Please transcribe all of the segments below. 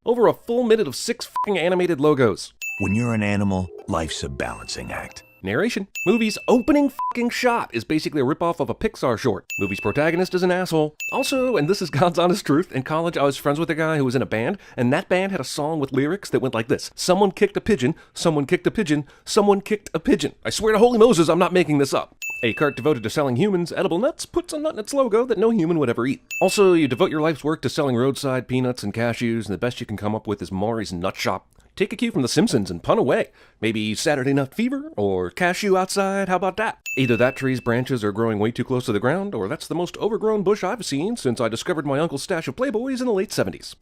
over a full minute of 6 fucking animated logos. When you're an animal, life's a balancing act. Narration. Movie's opening fucking shot is basically a ripoff of a Pixar short. Movie's protagonist is an asshole. Also, and this is God's honest truth, in college I was friends with a guy who was in a band, and that band had a song with lyrics that went like this. Someone kicked a pigeon, someone kicked a pigeon, someone kicked a pigeon. I swear to holy Moses, I'm not making this up. A cart devoted to selling humans edible nuts puts a nut in its logo that no human would ever eat. Also, you devote your life's work to selling roadside peanuts and cashews, and the best you can come up with is Maury's Nut Shop. Take a cue from The Simpsons and pun away. Maybe Saturday Nut Fever or Cashew Outside, how about that? Either that tree's branches are growing way too close to the ground, or that's the most overgrown bush I've seen since I discovered my uncle's stash of Playboys in the late 70s.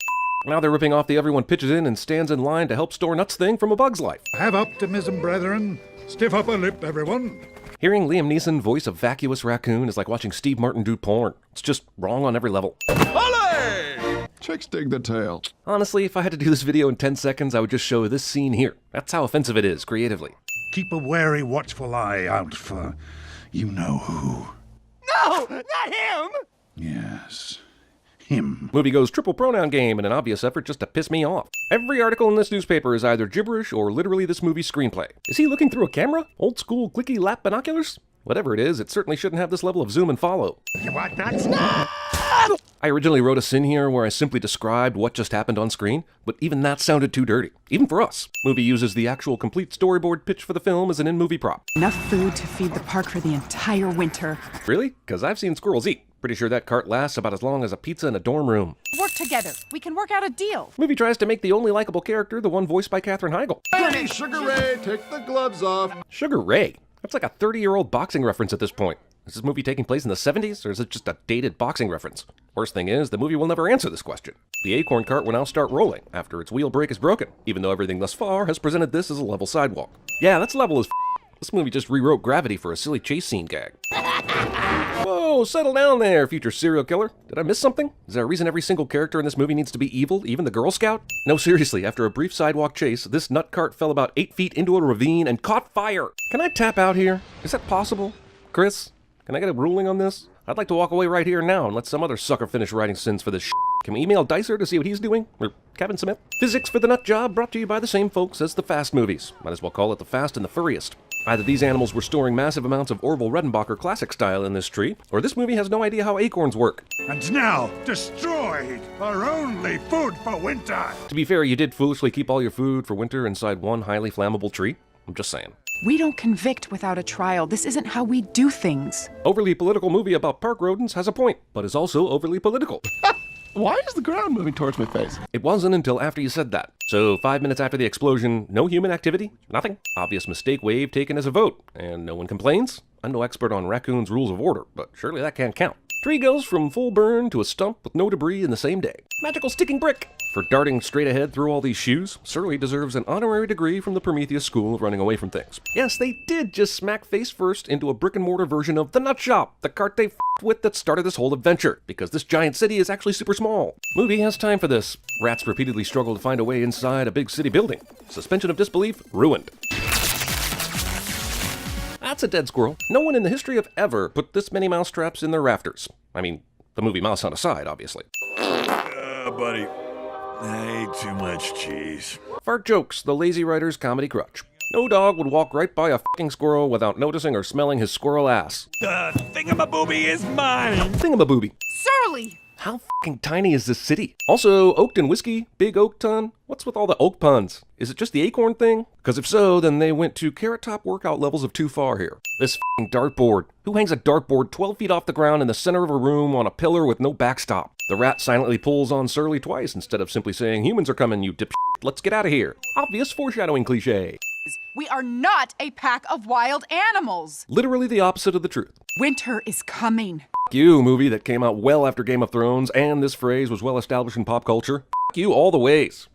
Now they're ripping off the everyone pitches in and stands in line to help store nuts thing from A Bug's Life. Have optimism, brethren. Stiff upper lip, everyone. Hearing Liam Neeson voice a vacuous raccoon is like watching Steve Martin do porn. It's just wrong on every level. Chicks dig the tail. Honestly, if I had to do this video in 10 seconds, I would just show this scene here. That's how offensive it is, creatively. Keep a wary, watchful eye out for you-know-who. No, not him! Yes, him. Movie goes triple pronoun game in an obvious effort just to piss me off. Every article in this newspaper is either gibberish or literally this movie's screenplay. Is he looking through a camera? Old school clicky lap binoculars? Whatever it is, it certainly shouldn't have this level of zoom and follow. You want nuts? No! I originally wrote a sin here where I simply described what just happened on screen, but even that sounded too dirty, even for us. Movie uses the actual complete storyboard pitch for the film as an in-movie prop. Enough food to feed the park for the entire winter. Really? Because I've seen squirrels eat. Pretty sure that cart lasts about as long as a pizza in a dorm room. Work together. We can work out a deal. Movie tries to make the only likable character the one voiced by Katherine Heigl. Hey, Sugar Ray, take the gloves off. Sugar Ray? That's like a 30-year-old boxing reference at this point. Is this movie taking place in the 70s, or is it just a dated boxing reference? Worst thing is, the movie will never answer this question. The acorn cart will now start rolling after its wheel brake is broken, even though everything thus far has presented this as a level sidewalk. Yeah, that's level as This movie just rewrote Gravity for a silly chase scene gag. Whoa, settle down there, future serial killer. Did I miss something? Is there a reason every single character in this movie needs to be evil, even the Girl Scout? No, seriously, after a brief sidewalk chase, this nut cart fell about 8 feet into a ravine and caught fire. Can I tap out here? Is that possible? Chris, can I get a ruling on this? I'd like to walk away right here now and let some other sucker finish writing sins for this shit. Can we email Dicer to see what he's doing? Or Kevin Smith? Physics for the Nut Job brought to you by the same folks as the Fast movies. Might as well call it the Fast and the Furriest. Either these animals were storing massive amounts of Orville Redenbacher classic style in this tree, or this movie has no idea how acorns work. And now, destroyed, our only food for winter. To be fair, you did foolishly keep all your food for winter inside one highly flammable tree. I'm just saying. We don't convict without a trial. This isn't how we do things. Overly political movie about park rodents has a point, but is also overly political. Why is the ground moving towards my face? It wasn't until after you said that. So 5 minutes after the explosion, no human activity? Nothing? Obvious mistake wave taken as a vote. And no one complains? I'm no expert on raccoons' rules of order, but surely that can't count. Tree goes from full burn to a stump with no debris in the same day. Magical sticking brick! For darting straight ahead through all these shoes, Surly deserves an honorary degree from the Prometheus School of Running Away from Things. Yes, they did just smack face first into a brick-and-mortar version of The Nut Shop, the cart they f***ed with that started this whole adventure, because this giant city is actually super small. Movie has time for this. Rats repeatedly struggle to find a way inside a big city building. Suspension of disbelief ruined. That's a dead squirrel. No one in the history of ever put this many mousetraps in their rafters. I mean, the movie Mouse Hunt aside, obviously. Buddy, I ate too much cheese. Fart jokes, the lazy writer's comedy crutch. No dog would walk right by a fucking squirrel without noticing or smelling his squirrel ass. The thingamabooby is mine! Thingamabooby. Surly! How fucking tiny is this city? Also, Oakton whiskey, big oak ton. What's with all the oak puns? Is it just the acorn thing? Because if so, then they went to Carrot Top workout levels of too far here. This fucking dartboard. Who hangs a dartboard 12 feet off the ground in the center of a room on a pillar with no backstop? The rat silently pulls on Surly twice instead of simply saying, humans are coming, you dipshit. Let's get out of here. Obvious foreshadowing cliche. We are not a pack of wild animals. Literally the opposite of the truth. Winter is coming. F*** you, movie that came out well after Game of Thrones, and this phrase was well established in pop culture. F*** you all the ways.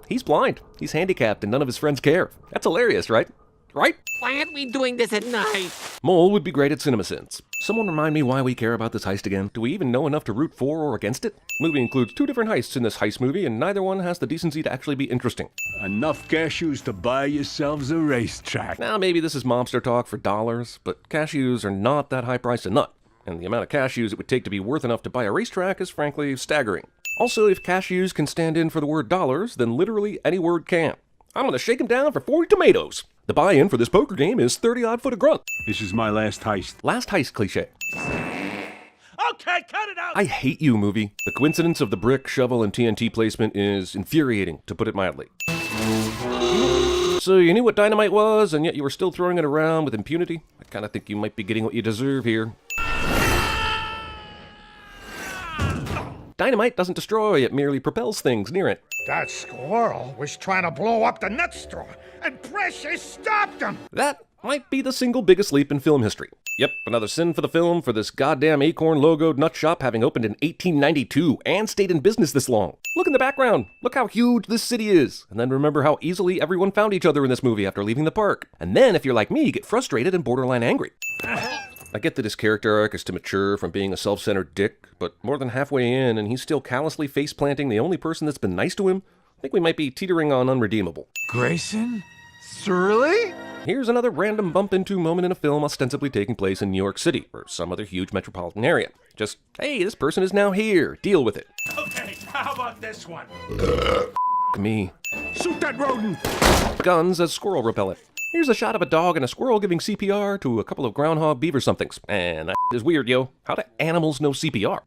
He's blind. He's handicapped and none of his friends care. That's hilarious, right? Right? Why aren't we doing this at night? Mole would be great at CinemaSins. Someone remind me why we care about this heist again? Do we even know enough to root for or against it? Movie includes 2 different heists in this heist movie, and neither one has the decency to actually be interesting. Enough cashews to buy yourselves a racetrack. Now, maybe this is mobster talk for dollars, but cashews are not that high priced a nut. and the amount of cashews it would take to be worth enough to buy a racetrack is frankly staggering. Also, if cashews can stand in for the word dollars, then literally any word can. I'm gonna shake 'em down for 40 tomatoes. The buy-in for this poker game is 30-odd foot of grunt. This is my last heist. Last heist cliche. Okay, cut it out! I hate you, movie. The coincidence of the brick, shovel, and TNT placement is infuriating, to put it mildly. So you knew what dynamite was, and yet you were still throwing it around with impunity? I kinda think you might be getting what you deserve here. Dynamite doesn't destroy, it merely propels things near it. That squirrel was trying to blow up the nut store, and Precious stopped him. That might be the single biggest leap in film history. Yep, another sin for the film for this goddamn Acorn logoed nut shop having opened in 1892 and stayed in business this long. Look in the background. Look how huge this city is. And then remember how easily everyone found each other in this movie after leaving the park. And then, if you're like me, you get frustrated and borderline angry. I get that his character arc is to mature from being a self-centered dick, but more than halfway in and he's still callously face-planting the only person that's been nice to him, I think we might be teetering on unredeemable. Grayson? Surly? Here's another random bump into moment in a film ostensibly taking place in New York City, or some other huge metropolitan area. Just, hey, this person is now here, deal with it. Okay, how about this one? Me. Shoot that rodent! Guns as squirrel repellent. Here's a shot of a dog and a squirrel giving CPR to a couple of groundhog beaver somethings. And that is weird, yo. How do animals know CPR?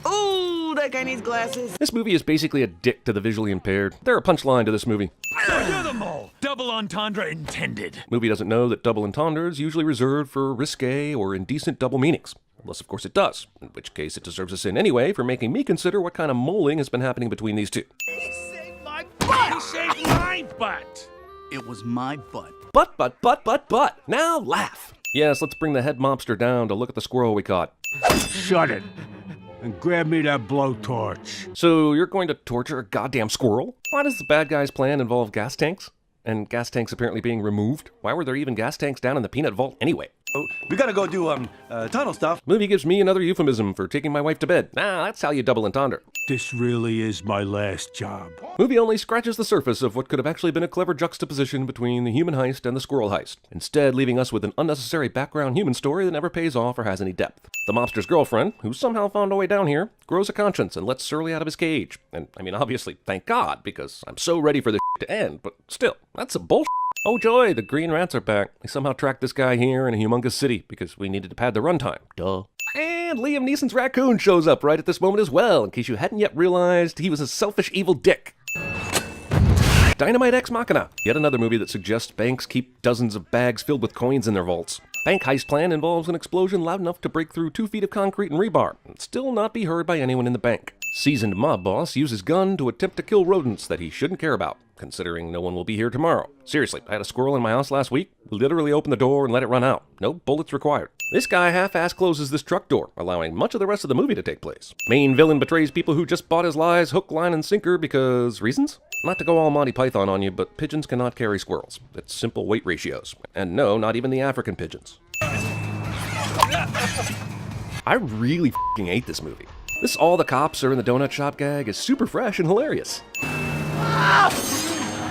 Ooh, that guy needs glasses. This movie is basically a dick to the visually impaired. They're a punchline to this movie. You're the mole! Double entendre intended. Movie doesn't know that double entendre is usually reserved for risque or indecent double meanings. Unless, of course, it does. In which case, it deserves a sin anyway for making me consider what kind of molding has been happening between these two. He saved my butt! He saved my butt! It was my butt. But. Now laugh. Yes, let's bring the head mobster down to look at the squirrel we caught. Shut it. And grab me that blowtorch. So you're going to torture a goddamn squirrel? Why does the bad guy's plan involve gas tanks? And gas tanks apparently being removed? Why were there even gas tanks down in the peanut vault anyway? Oh, we gotta go do, tunnel stuff. Movie gives me another euphemism for taking my wife to bed. Nah, that's how you double entendre. This really is my last job. Movie only scratches the surface of what could have actually been a clever juxtaposition between the human heist and the squirrel heist, instead leaving us with an unnecessary background human story that never pays off or has any depth. The mobster's girlfriend, who somehow found a way down here, grows a conscience and lets Surly out of his cage. And, I mean, obviously, thank God, because I'm so ready for this to end, but still, that's some bullshit. Oh joy, the green rats are back. They somehow tracked this guy here in a humongous city because we needed to pad the runtime. Duh. And Liam Neeson's raccoon shows up right at this moment as well, in case you hadn't yet realized he was a selfish evil dick. Dynamite Ex Machina, yet another movie that suggests banks keep dozens of bags filled with coins in their vaults. Bank heist plan involves an explosion loud enough to break through 2 feet of concrete and rebar, and still not be heard by anyone in the bank. Seasoned mob boss uses gun to attempt to kill rodents that he shouldn't care about, considering no one will be here tomorrow. Seriously, I had a squirrel in my house last week, literally opened the door and let it run out. No bullets required. This guy half-ass closes this truck door, allowing much of the rest of the movie to take place. Main villain betrays people who just bought his lies hook, line, and sinker because reasons? Not to go all Monty Python on you, but pigeons cannot carry squirrels. It's simple weight ratios. And no, not even the African pigeons. I really f***ing hate this movie. This all the cops are in the donut shop gag is super fresh and hilarious.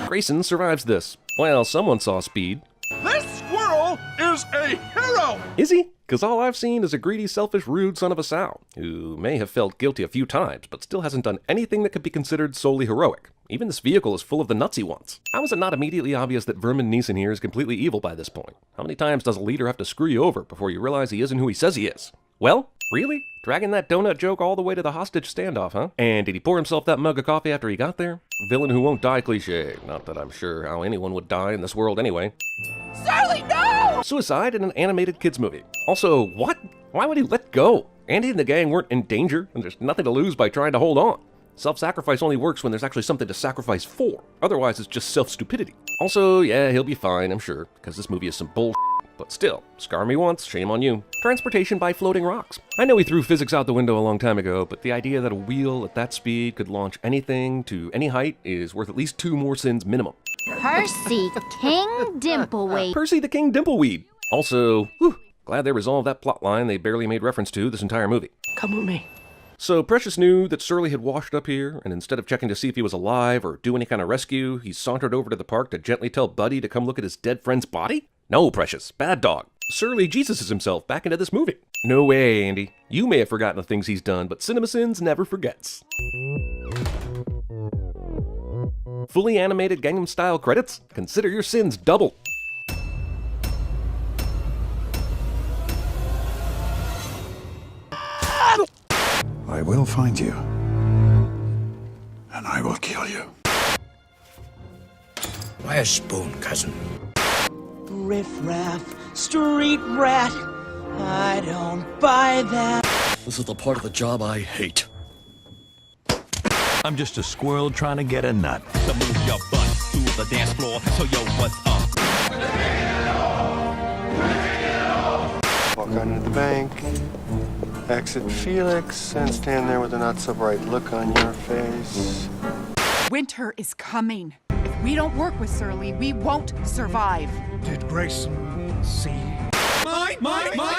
Grayson survives this. Well, someone saw Speed. This squirrel is a hero! Is he? Because all I've seen is a greedy, selfish, rude son of a sow, who may have felt guilty a few times, but still hasn't done anything that could be considered solely heroic. Even this vehicle is full of the nuts he wants. How is it not immediately obvious that Vermin Neeson here is completely evil by this point? How many times does a leader have to screw you over before you realize he isn't who he says he is? Well, really? Dragging that donut joke all the way to the hostage standoff, huh? And did he pour himself that mug of coffee after he got there? Villain who won't die cliche. Not that I'm sure how anyone would die in this world anyway. Surly, no! Suicide in an animated kids movie. Also, what? Why would he let go? Andy and the gang weren't in danger, and there's nothing to lose by trying to hold on. Self-sacrifice only works when there's actually something to sacrifice for. Otherwise, it's just self-stupidity. Also, yeah, he'll be fine, I'm sure, because this movie is some bull. But still, scar me once, shame on you. Transportation by floating rocks. I know he threw physics out the window a long time ago, but the idea that a wheel at that speed could launch anything to any height is worth at least 2 more sins minimum. Percy King Dimpleweed. Percy the King Dimpleweed. Also, glad they resolved that plotline they barely made reference to this entire movie. Come with me. So Precious knew that Surly had washed up here, and instead of checking to see if he was alive or do any kind of rescue, he sauntered over to the park to gently tell Buddy to come look at his dead friend's body? No, Precious, bad dog. Surly Jesus is himself back into this movie. No way, Andy. You may have forgotten the things he's done, but CinemaSins never forgets. Fully animated Gangnam Style credits? Consider your sins double. I will find you. And I will kill you. Buy a spoon, cousin. Riff-raff, street rat. I don't buy that. This is the part of the job I hate. I'm just a squirrel trying to get a nut. To move your butt to the dance floor. So yo, what's up? Walk on into the bank, exit Felix, and stand there with a not so bright look on your face. Winter is coming. If we don't work with Surly, we won't survive. Did Grayson see? My